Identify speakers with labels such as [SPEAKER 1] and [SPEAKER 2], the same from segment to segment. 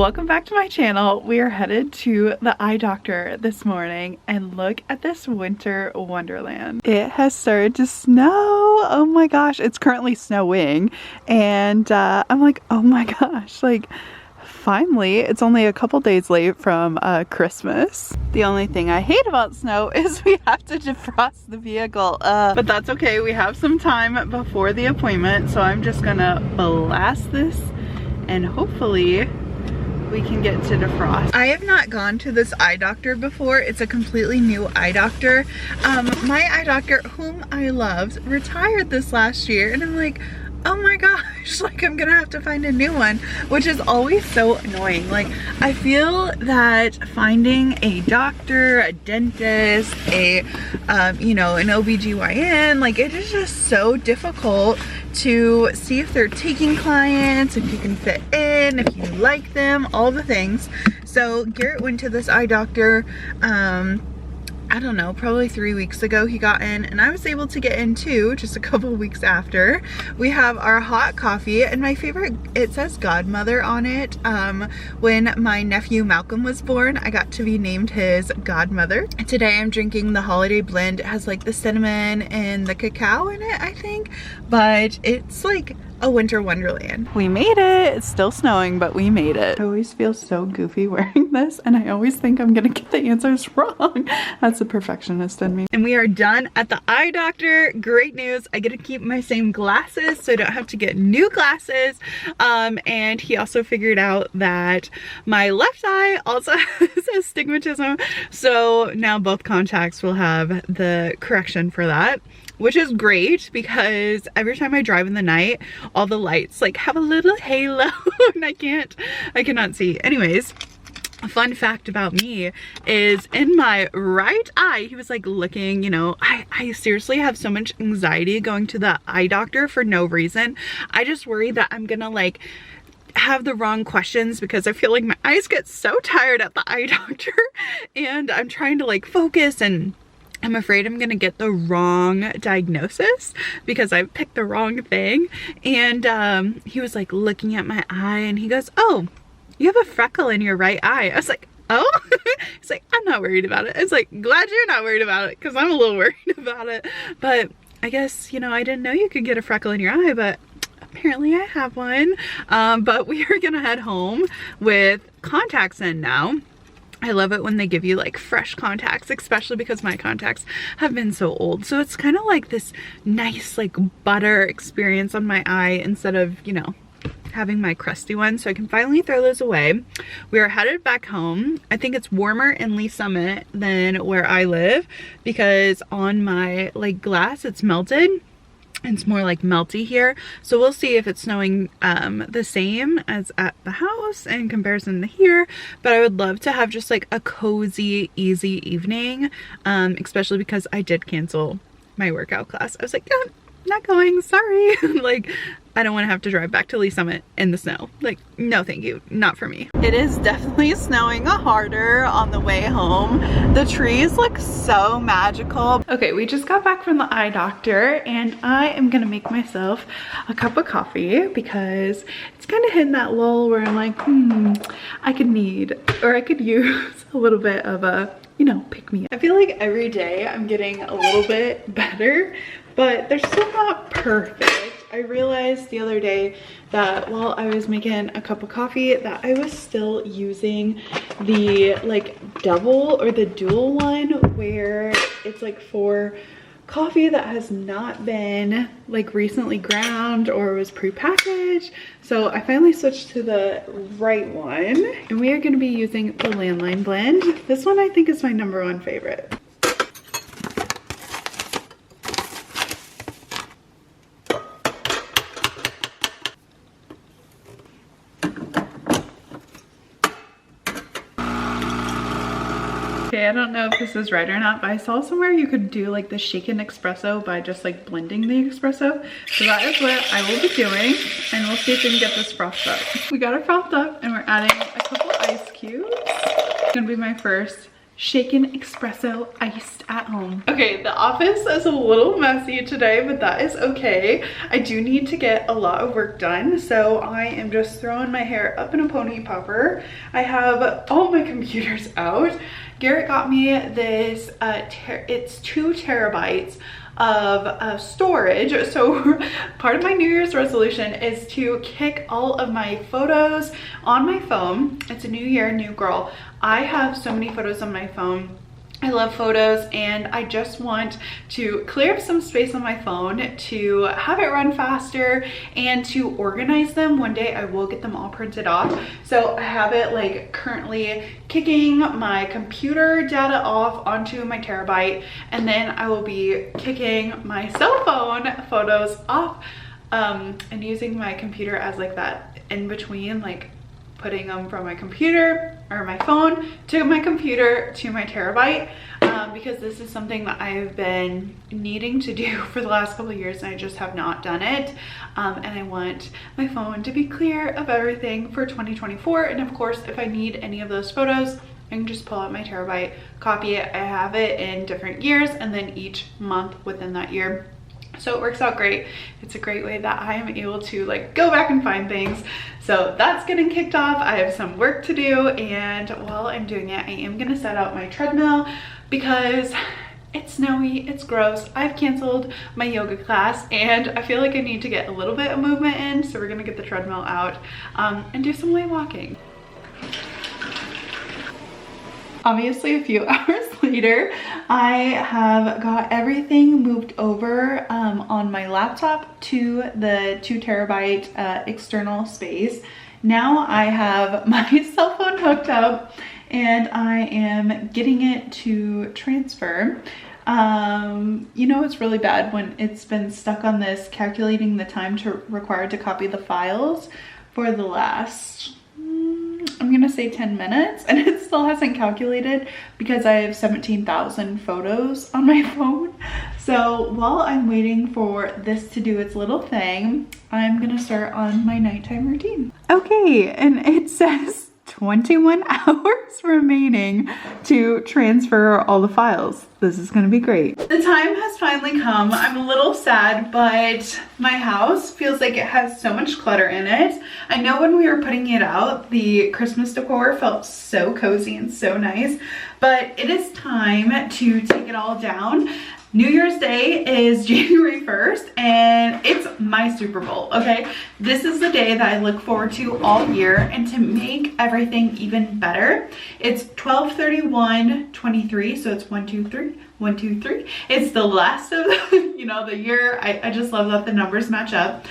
[SPEAKER 1] Welcome back to my channel. We are headed to the eye doctor this morning and look at this winter wonderland. It has started to snow. Oh my gosh, it's currently snowing and I'm like, oh my gosh, like finally. It's only a couple days late from Christmas. The only thing I hate about snow is we have to defrost the vehicle, but that's okay. We have some time before the appointment, so I'm just gonna blast this and hopefully we can get to defrost. I have not gone to this eye doctor before. It's a completely new eye doctor. My eye doctor, whom I loved, retired this last year, and I'm like, oh my gosh, like I'm gonna have to find a new one, which is always so annoying. Like I feel that finding a doctor, a dentist, a you know, an OBGYN, like it is just so difficult to see if they're taking clients, if you can fit in, if you like them, all the things. So Garrett went to this eye doctor, I don't know, probably 3 weeks ago he got in, and I was able to get in too, just a couple weeks after. We have our hot coffee, and my favorite, it says godmother on it. When my nephew Malcolm was born, I got to be named his godmother. Today I'm drinking the holiday blend. It has like the cinnamon and the cacao in it, I think, but it's like a winter wonderland. We made it. It's still snowing, but we made it. I always feel so goofy wearing this, and I always think I'm gonna get the answers wrong. That's a perfectionist in me. And we are done at the eye doctor. Great news. I get to keep my same glasses, so I don't have to get new glasses. And he also figured out that my left eye also has astigmatism, so now both contacts will have the correction for that, which is great because every time I drive in the night, all the lights like have a little halo and I cannot see. Anyways, a fun fact about me is in my right eye, he was like looking, you know, I seriously have so much anxiety going to the eye doctor for no reason. I just worry that I'm gonna like have the wrong questions because I feel like my eyes get so tired at the eye doctor and I'm trying to like focus, and I'm afraid I'm gonna get the wrong diagnosis because I picked the wrong thing. And he was like looking at my eye and he goes, oh, you have a freckle in your right eye. I was like, oh? He's like, I'm not worried about it. I was like, glad you're not worried about it because I'm a little worried about it. But I guess, you know, I didn't know you could get a freckle in your eye, but apparently I have one. But we are gonna head home with contacts in now. I love it when they give you like fresh contacts, especially because my contacts have been so old. So it's kind of like this nice like butter experience on my eye instead of, you know, having my crusty one. So I can finally throw those away. We are headed back home. I think it's warmer in Lee Summit than where I live because on my like glass it's melted. It's more like melty here, so we'll see if it's snowing the same as at the house in comparison to here. But I would love to have just like a cozy, easy evening, especially because I did cancel my workout class. I was like, yeah, not going, sorry. Like I don't want to have to drive back to Lee Summit in the snow. Like, no thank you, not for me. It is definitely snowing harder on the way home. The trees look so magical. Okay, we just got back from the eye doctor and I am gonna make myself a cup of coffee because it's kind of hitting that lull where I'm like, I could use a little bit of a, you know, pick me up. I feel like every day I'm getting a little bit better, but they're still not perfect. I realized the other day that while I was making a cup of coffee that I was still using the like double or the dual one where it's like for coffee that has not been like recently ground or was pre-packaged. So I finally switched to the right one and we are going to be using the landline blend. This one I think is my #1 favorite. Okay, I don't know if this is right or not, but I saw somewhere you could do like the shaken espresso by just like blending the espresso. So that is what I will be doing, and we'll see if we can get this frothed up. We got it frothed up and we're adding a couple ice cubes. It's gonna be my first shaken espresso iced at home. Okay, the office is a little messy today, but that is okay. I do need to get a lot of work done, so I am just throwing my hair up in a pony popper. I have all my computers out. Garrett got me this, it's 2 terabytes of storage. So part of my New Year's resolution is to kick all of my photos on my phone. It's a new year, new girl. I have so many photos on my phone. I love photos, and I just want to clear up some space on my phone to have it run faster and to organize them. One day I will get them all printed off. So I have it like currently kicking my computer data off onto my terabyte, and then I will be kicking my cell phone photos off and using my computer as like that in between, like putting them from my computer or my phone to my computer to my terabyte, because this is something that I've been needing to do for the last couple of years and I just have not done it. And I want my phone to be clear of everything for 2024. And of course, if I need any of those photos, I can just pull out my terabyte, copy it. I have it in different years and then each month within that year. So it works out great. It's a great way that I am able to like go back and find things. So that's getting kicked off. I have some work to do, and while I'm doing it, I am gonna set out my treadmill because it's snowy, it's gross. I've canceled my yoga class and I feel like I need to get a little bit of movement in. So we're gonna get the treadmill out and do some light walking. Obviously, a few hours later, I have got everything moved over on my laptop to the 2 terabyte external space. Now I have my cell phone hooked up and I am getting it to transfer. You know, it's really bad when it's been stuck on this calculating the time required to copy the files for the last, I'm gonna say 10 minutes, and it still hasn't calculated because I have 17,000 photos on my phone. So while I'm waiting for this to do its little thing, I'm gonna start on my nighttime routine. Okay, and it says 21 hours remaining to transfer all the files. This is gonna be great. The time has finally come. I'm a little sad, but my house feels like it has so much clutter in it. I know when we were putting it out, the Christmas decor felt so cozy and so nice, but it is time to take it all down. New Year's Day is January 1st and it's my Super Bowl, okay? This is the day that I look forward to all year, and to make everything even better, it's 12/31/23, so it's 1, 2, 3, 1, 2, 3. It's the last of the, you know, the year. I just love that the numbers match up.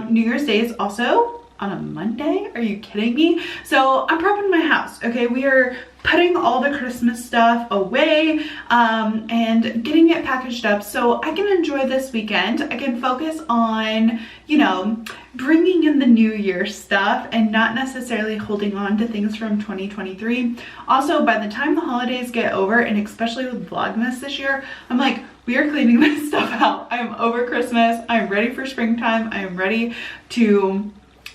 [SPEAKER 1] New Year's Day is also on a Monday. Are you kidding me? So I'm prepping my house, okay? We are putting all the Christmas stuff away and getting it packaged up so I can enjoy this weekend. I can focus on, you know, bringing in the new year stuff and not necessarily holding on to things from 2023. Also, by the time the holidays get over, and especially with Vlogmas this year, I'm like, we are cleaning this stuff out. I'm over Christmas. I'm ready for springtime. I'm ready to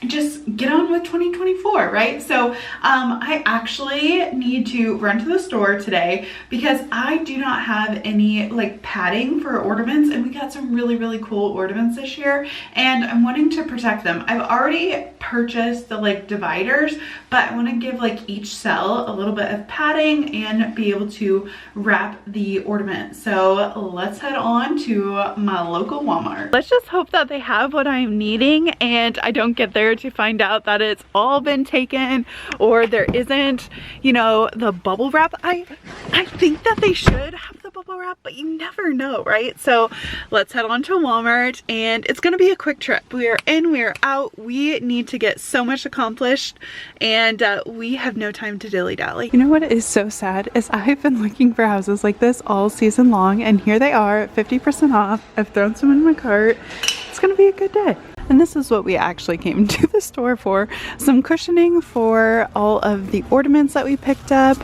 [SPEAKER 1] just get on with 2024, right? So I actually need to run to the store today because I do not have any like padding for ornaments, and we got some really, really cool ornaments this year and I'm wanting to protect them. I've already purchased the like dividers, but I want to give like each cell a little bit of padding and be able to wrap the ornament. So let's head on to my local Walmart. Let's just hope that they have what I'm needing and I don't get there to find out that it's all been taken or there isn't, you know, the bubble wrap. I think that they should have the bubble wrap, but you never know, right? So let's head on to Walmart, and it's gonna be a quick trip. We are in, we are out. We need to get so much accomplished, and we have no time to dilly-dally. You know what is so sad is I've been looking for houses like this all season long, and here they are, 50% off. I've thrown some in my cart. It's gonna be a good day. And this is what we actually came to the store for. Some cushioning for all of the ornaments that we picked up.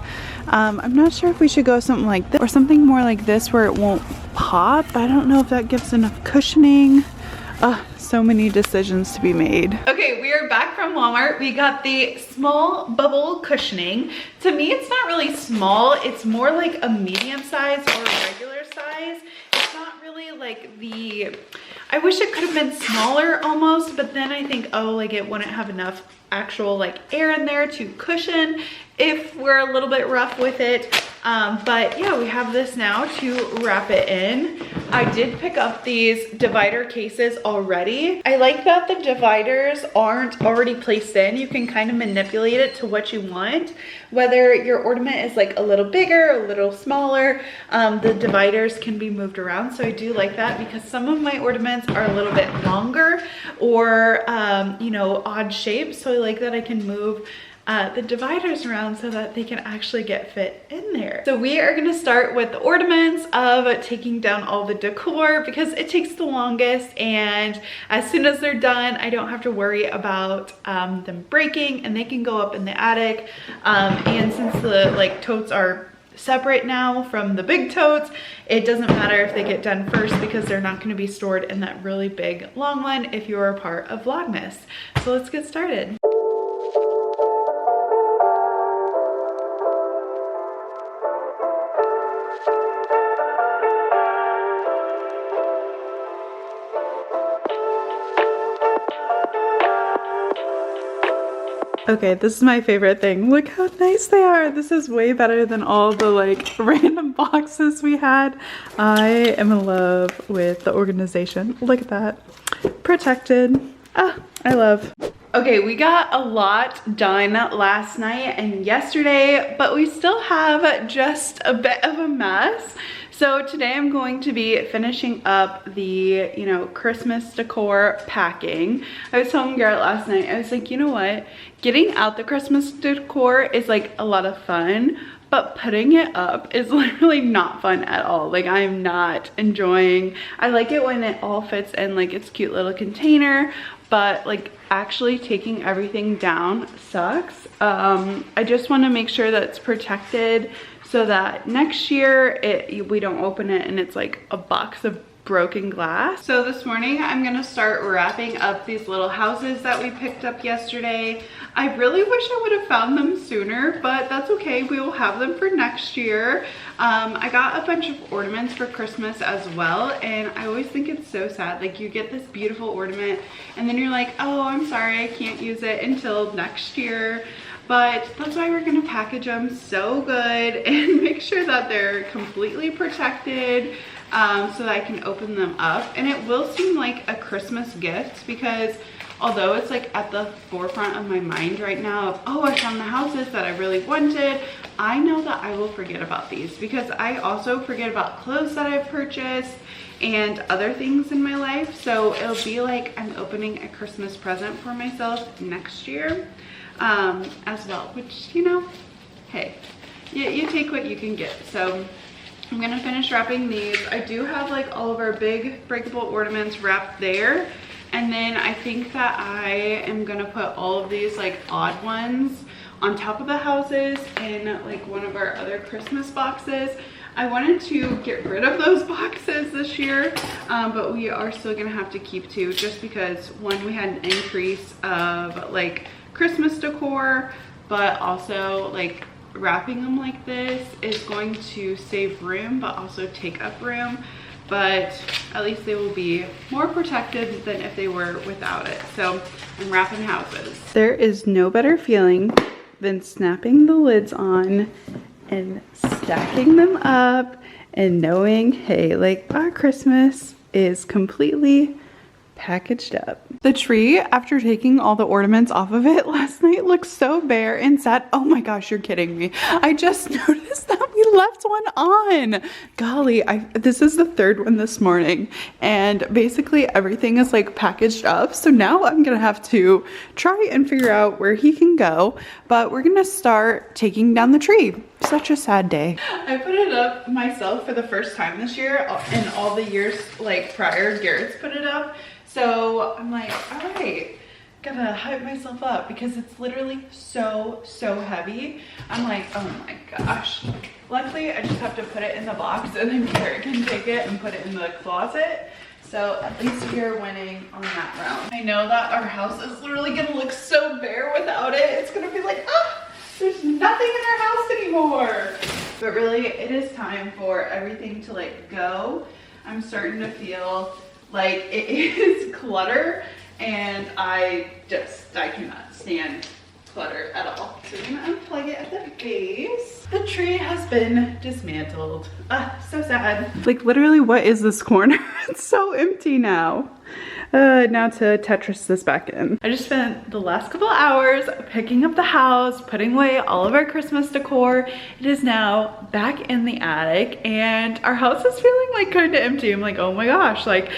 [SPEAKER 1] I'm not sure if we should go something like this or something more like this where it won't pop. I don't know if that gives enough cushioning. So many decisions to be made. Okay, we are back from Walmart. We got the small bubble cushioning. To me, it's not really small. It's more like a medium size or a regular size. It's not really like the, I wish it could have been smaller almost, but then I think, oh, like it wouldn't have enough actual like air in there to cushion if we're a little bit rough with it. But yeah, we have this now to wrap it in. I did pick up these divider cases already. I like that the dividers aren't already placed in. You can kind of manipulate it to what you want, whether your ornament is like a little bigger, a little smaller. The dividers can be moved around, so I do like that because some of my ornaments are a little bit longer or you know, odd shapes, so I like that I can move the dividers around so that they can actually get fit in there. So we are gonna start with the ornaments of taking down all the decor because it takes the longest, and as soon as they're done, I don't have to worry about them breaking, and they can go up in the attic. And since the like totes are separate now from the big totes, it doesn't matter if they get done first because they're not going to be stored in that really big long one if you're a part of Vlogmas. So let's get started. Okay, this is my favorite thing. Look how nice they are. This is way better than all the like random boxes we had. I am in love with the organization. Look at that. Protected. I love. Okay, we got a lot done last night and yesterday, but we still have just a bit of a mess. So today I'm going to be finishing up the, you know, Christmas decor packing. I was telling Garrett last night, I was like, you know what? Getting out the Christmas decor is like a lot of fun, but putting it up is literally not fun at all. Like I'm not enjoying, I like it when it all fits in like its cute little container, but like actually taking everything down sucks. I just want to make sure that it's protected so that next year we don't open it and it's like a box of broken glass. So this morning I'm gonna start wrapping up these little houses that we picked up yesterday. I really wish I would have found them sooner, but that's okay. We will have them for next year. I got a bunch of ornaments for Christmas as well, and I always think it's so sad. Like you get this beautiful ornament and then you're like, oh, I'm sorry, I can't use it until next year. But that's why we're gonna package them so good and make sure that they're completely protected so that I can open them up. And it will seem like a Christmas gift because although it's like at the forefront of my mind right now of, oh, I found the houses that I really wanted, I know that I will forget about these because I also forget about clothes that I've purchased and other things in my life. So it'll be like I'm opening a Christmas present for myself next year. As well, which, you know, hey, you take what you can get. So I'm gonna finish wrapping these. I do have like all of our big breakable ornaments wrapped there, and then I think that I am gonna put all of these like odd ones on top of the houses in like one of our other Christmas boxes. I wanted to get rid of those boxes this year, but we are still gonna have to keep two just because one, we had an increase of like Christmas decor, but also like wrapping them like this is going to save room but also take up room, but at least they will be more protected than if they were without it. So I'm wrapping houses. There is no better feeling than snapping the lids on and stacking them up and knowing, hey, like our Christmas is completely packaged up. The tree, after taking all the ornaments off of it last night, looks so bare and sad. Oh my gosh, you're kidding me. I just noticed that we left one on. Golly, this is the third one this morning, and basically everything is like packaged up. So now I'm gonna have to try and figure out where he can go, but we're gonna start taking down the tree. Such a sad day. I put it up myself for the first time this year, and all the years like prior, Garrett's put it up. So I'm like, all right, gotta hype myself up because it's literally so heavy. I'm like, oh my gosh. Luckily, I just have to put it in the box and then Garrett can take it and put it in the closet. So at least we are winning on that round. I know that our house is literally gonna look so bare without it. It's gonna be like, ah, there's nothing in our house anymore. But really, it is time for everything to like go. I'm starting to feel like it is clutter, and I cannot stand clutter at all. So I'm gonna unplug it at the base. The tree has been dismantled. Ah, so sad. Like literally, what is this corner? It's so empty now. Now to Tetris this back in. I just spent the last couple hours picking up the house, putting away all of our Christmas decor. It is now back in the attic, and our house is feeling like kind of empty. I'm like, oh my gosh, like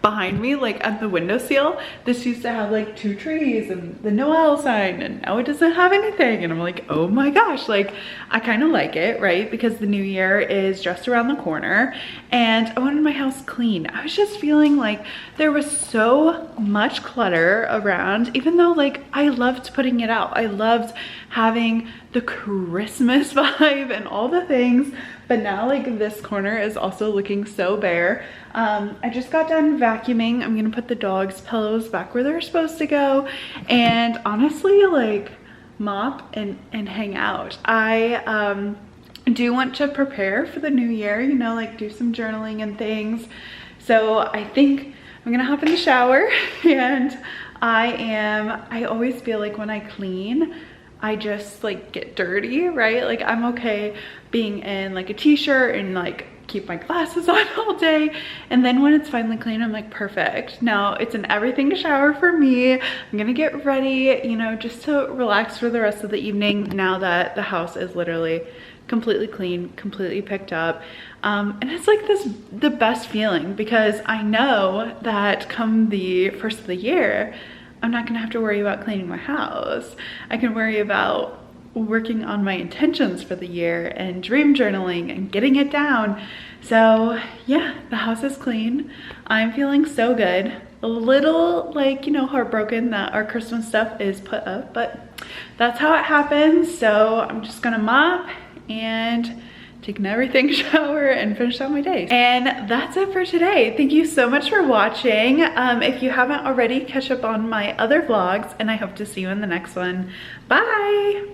[SPEAKER 1] behind me, like at the windowsill, this used to have like 2 trees and the Noel sign, and now it doesn't have anything. And I'm like, oh my gosh, like I kind of like it, right? Because the new year is just around the corner, and I wanted my house clean. I was just feeling like there was so much clutter around, even though like I loved putting it out. I loved having the Christmas vibe and all the things, but now like this corner is also looking so bare. I just got done vacuuming. I'm gonna put the dog's pillows back where they're supposed to go, and honestly like mop and hang out. I do want to prepare for the new year, you know, like do some journaling and things. So I think I'm gonna hop in the shower, and I always feel like when I clean, I just like get dirty, right? Like I'm okay being in like a t-shirt and like keep my glasses on all day, and then when it's finally clean, I'm like, perfect. Now it's an everything shower for me. I'm gonna get ready, you know, just to relax for the rest of the evening now that the house is literally completely clean, completely picked up. And it's like the best feeling, because I know that come the first of the year, I'm not gonna have to worry about cleaning my house. I can worry about working on my intentions for the year and dream journaling and getting it down. So yeah, the house is clean. I'm feeling so good. A little like, you know, heartbroken that our Christmas stuff is put up, but that's how it happens. So I'm just gonna mop and take an everything shower and finish out my day. And that's it for today. Thank you so much for watching. If you haven't already, catch up on my other vlogs, and I hope to see you in the next one. Bye.